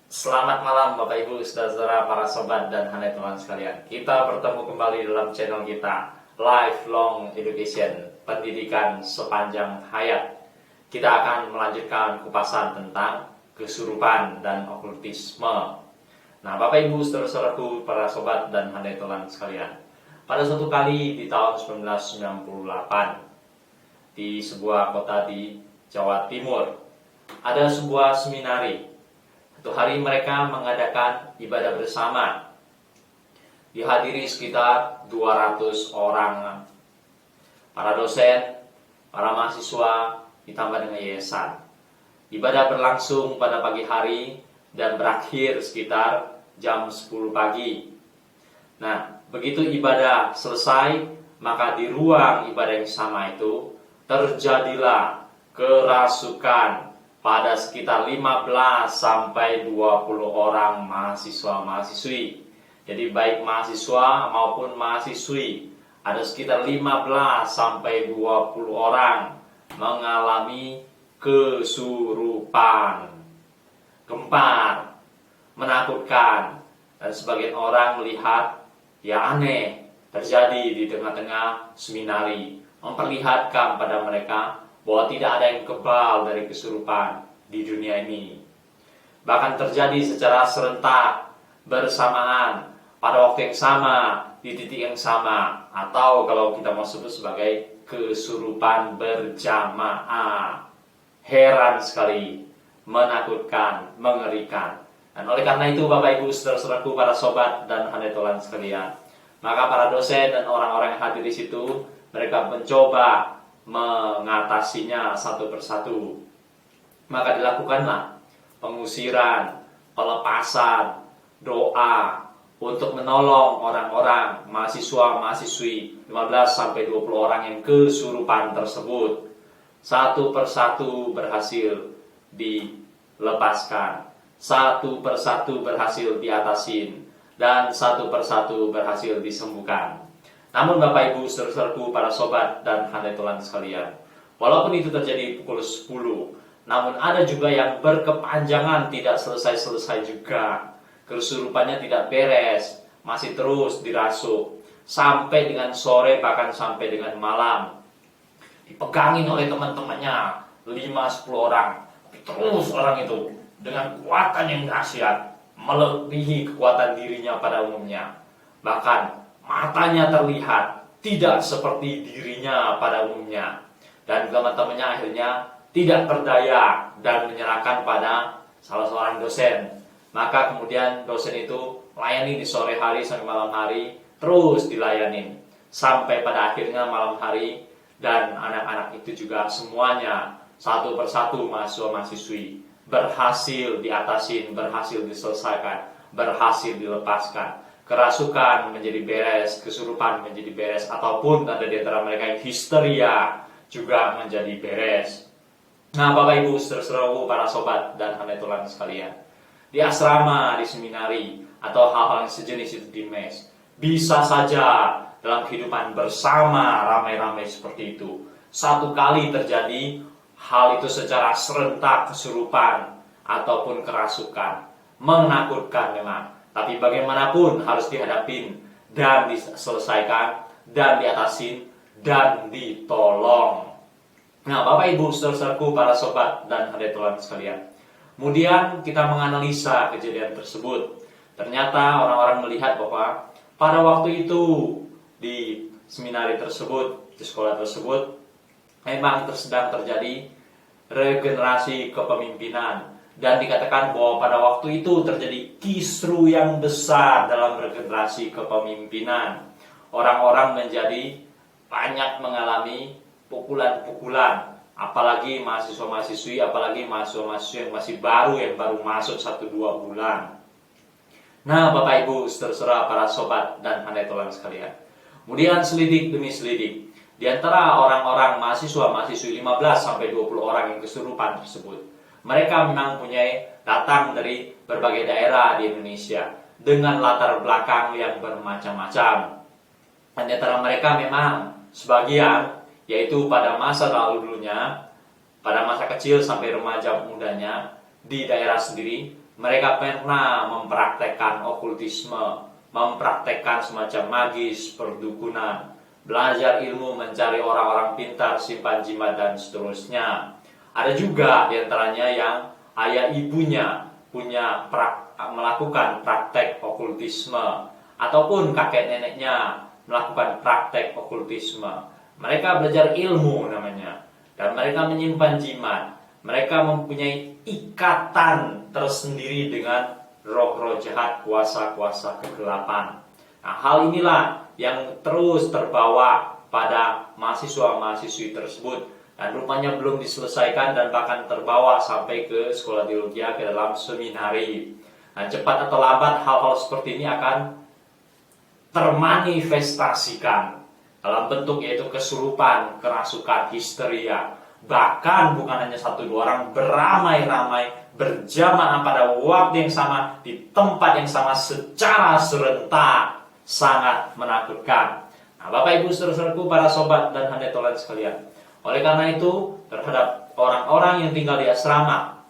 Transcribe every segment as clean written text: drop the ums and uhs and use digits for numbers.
Selamat malam Bapak Ibu, saudara-saudara, para sobat dan teman sekalian. Kita bertemu kembali dalam channel kita Lifelong Education, pendidikan sepanjang hayat. Kita akan melanjutkan kupasan tentang kesurupan dan okultisme. Nah, Bapak Ibu, saudara-saudaraku, para sobat dan teman sekalian, pada suatu kali di tahun 1998 di sebuah kota di Jawa Timur ada sebuah seminari. Satu hari mereka mengadakan ibadah bersama. Dihadiri sekitar 200 orang. Para dosen, para mahasiswa, ditambah dengan yayasan. Ibadah berlangsung pada pagi hari dan berakhir sekitar jam 10 pagi. Nah, begitu ibadah selesai, maka di ruang ibadah yang sama itu terjadilah kerasukan pada sekitar 15 sampai 20 orang mahasiswa-mahasiswi. Jadi baik mahasiswa maupun mahasiswi, ada sekitar 15 sampai 20 orang mengalami kesurupan, gempar, menakutkan, dan sebagian orang melihat ya aneh terjadi di tengah-tengah seminari, memperlihatkan pada mereka bahwa tidak ada yang kebal dari kesurupan di dunia ini. Bahkan terjadi secara serentak, bersamaan, pada waktu yang sama, di titik yang sama, atau kalau kita mau sebut sebagai kesurupan berjamaah. Heran sekali, menakutkan, mengerikan. Dan oleh karena itu Bapak Ibu, saudara-saudaraku, para sobat dan hanetolan sekalian, maka para dosen dan orang-orang yang hadir di situ, mereka mencoba mengatasinya satu persatu. Maka dilakukanlah pengusiran, pelepasan, doa untuk menolong orang-orang, mahasiswa-mahasiswi 15 sampai 20 orang yang kesurupan tersebut. Satu persatu berhasil dilepaskan, satu persatu berhasil diatasin, dan satu persatu berhasil disembuhkan. Namun Bapak Ibu, saudara-saudaraku, para sobat dan hanetolan sekalian, walaupun itu terjadi pukul 10, namun ada juga yang berkepanjangan, tidak selesai-selesai juga. Kesurupannya tidak beres, masih terus dirasuk sampai dengan sore, bahkan sampai dengan malam. Dipegangin oleh teman-temannya 5-10 orang. Tapi terus orang itu dengan kekuatan yang dahsyat, melebihi kekuatan dirinya pada umumnya. Bahkan matanya terlihat tidak seperti dirinya pada umumnya. Dan teman-temannya akhirnya tidak berdaya dan menyerahkan pada salah seorang dosen. Maka kemudian dosen itu melayani di sore hari sampai malam hari, terus dilayanin sampai pada akhirnya malam hari. Dan anak-anak itu juga semuanya satu persatu mahasiswa-mahasiswi berhasil diatasin, berhasil diselesaikan, berhasil dilepaskan. Kerasukan menjadi beres, kesurupan menjadi beres, ataupun ada di antara mereka yang histeria juga menjadi beres. Nah, Bapak Ibu, saudara-saudaraku, para sobat dan hanetolan sekalian, di asrama, di seminari, atau hal-hal yang sejenis itu di mes, bisa saja dalam kehidupan bersama ramai-ramai seperti itu, satu kali terjadi hal itu secara serentak, kesurupan ataupun kerasukan, menakutkan memang. Tapi bagaimanapun harus dihadapin dan diselesaikan dan diatasin dan ditolong. Nah, Bapak Ibu, saudara-saudaraku, para sobat dan hanetolan sekalian, kemudian kita menganalisa kejadian tersebut. Ternyata orang-orang melihat bahwa pada waktu itu di seminari tersebut, di sekolah tersebut, memang sedang terjadi regenerasi kepemimpinan. Dan dikatakan bahwa pada waktu itu terjadi kisru yang besar dalam regenerasi kepemimpinan. Orang-orang menjadi banyak mengalami pukulan-pukulan. Apalagi mahasiswa-mahasiswi, apalagi mahasiswa-mahasiswi yang masih baru, yang baru masuk 1-2 bulan. Nah, Bapak Ibu, saudara-saudara, para sobat dan hanetolan sekalian, kemudian selidik demi selidik, di antara orang-orang mahasiswa-mahasiswi 15 sampai 20 orang yang kesurupan tersebut, mereka memang datang dari berbagai daerah di Indonesia dengan latar belakang yang bermacam-macam. Dan di antara mereka memang sebagian, yaitu pada masa lalu dulunya, pada masa kecil sampai remaja mudanya di daerah sendiri, Mereka pernah mempraktekkan okultisme, mempraktekkan semacam magis, perdukunan, belajar ilmu, mencari orang-orang pintar, simpan jimat, dan seterusnya. Ada juga diantaranya yang ayah ibunya melakukan praktek okultisme, ataupun kakek neneknya melakukan praktek okultisme. Mereka belajar ilmu namanya, dan mereka menyimpan jimat. Mereka mempunyai ikatan tersendiri dengan roh-roh jahat, kuasa-kuasa kegelapan. Nah, hal inilah yang terus terbawa pada mahasiswa-mahasiswi tersebut, dan rupanya belum diselesaikan dan bahkan terbawa sampai ke sekolah teologi, ke dalam seminari. Nah, cepat atau lambat hal-hal seperti ini akan termanifestasikan dalam bentuk yaitu kesurupan, kerasukan, histeria. Bahkan bukan hanya satu dua orang, beramai-ramai, berjamaah pada waktu yang sama, di tempat yang sama, secara serentak, sangat menakutkan. Nah, Bapak Ibu saudara-saudaraku, para sobat dan handai tolan sekalian, oleh karena itu terhadap orang-orang yang tinggal di asrama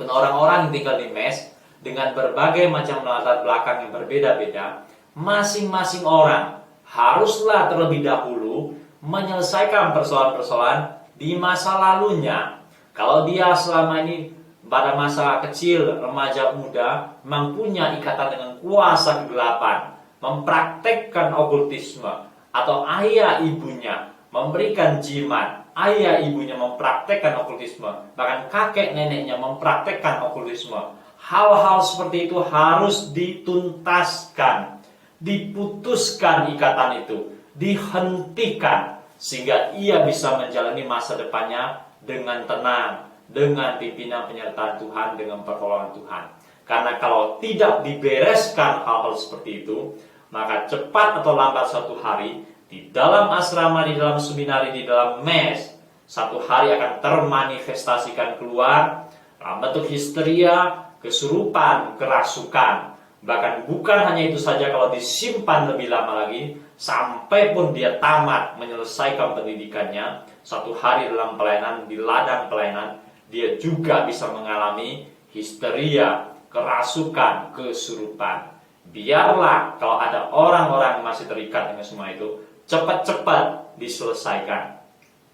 dan orang-orang yang tinggal di mes dengan berbagai macam latar belakang yang berbeda-beda, masing-masing orang haruslah terlebih dahulu menyelesaikan persoalan-persoalan di masa lalunya. Kalau dia selama ini pada masa kecil, remaja, muda, memang punya ikatan dengan kuasa kegelapan, mempraktekkan okultisme, atau ayah ibunya memberikan jimat, ayah ibunya mempraktekkan okultisme, bahkan kakek neneknya mempraktekkan okultisme. Hal-hal seperti itu harus dituntaskan, diputuskan ikatan itu, dihentikan, sehingga ia bisa menjalani masa depannya dengan tenang, dengan pimpinan penyertaan Tuhan, dengan pertolongan Tuhan. Karena kalau tidak dibereskan hal-hal seperti itu, maka cepat atau lambat suatu hari, di dalam asrama, di dalam seminari, di dalam mes, satu hari akan termanifestasikan keluar dalam bentuk histeria, kesurupan, kerasukan. Bahkan bukan hanya itu saja, kalau disimpan lebih lama lagi, sampai pun dia tamat menyelesaikan pendidikannya, satu hari dalam pelayanan, di ladang pelayanan, dia juga bisa mengalami histeria, kerasukan, kesurupan. Biarlah kalau ada orang-orang yang masih terikat dengan semua itu, cepat-cepat diselesaikan,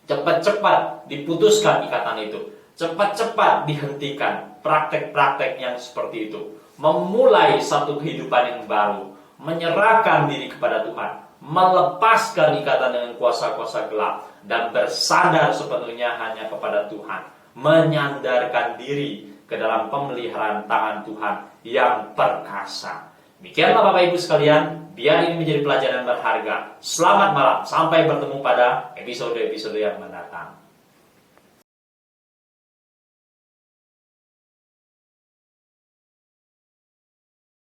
cepat-cepat diputuskan ikatan itu, cepat-cepat dihentikan praktek-praktek yang seperti itu, memulai satu kehidupan yang baru, menyerahkan diri kepada Tuhan, melepaskan ikatan dengan kuasa-kuasa gelap, dan bersandar sepenuhnya hanya kepada Tuhan, menyandarkan diri ke dalam pemeliharaan tangan Tuhan yang perkasa. Demikianlah Bapak Ibu sekalian, biar ini menjadi pelajaran berharga. Selamat malam, sampai bertemu pada episode-episode yang mendatang.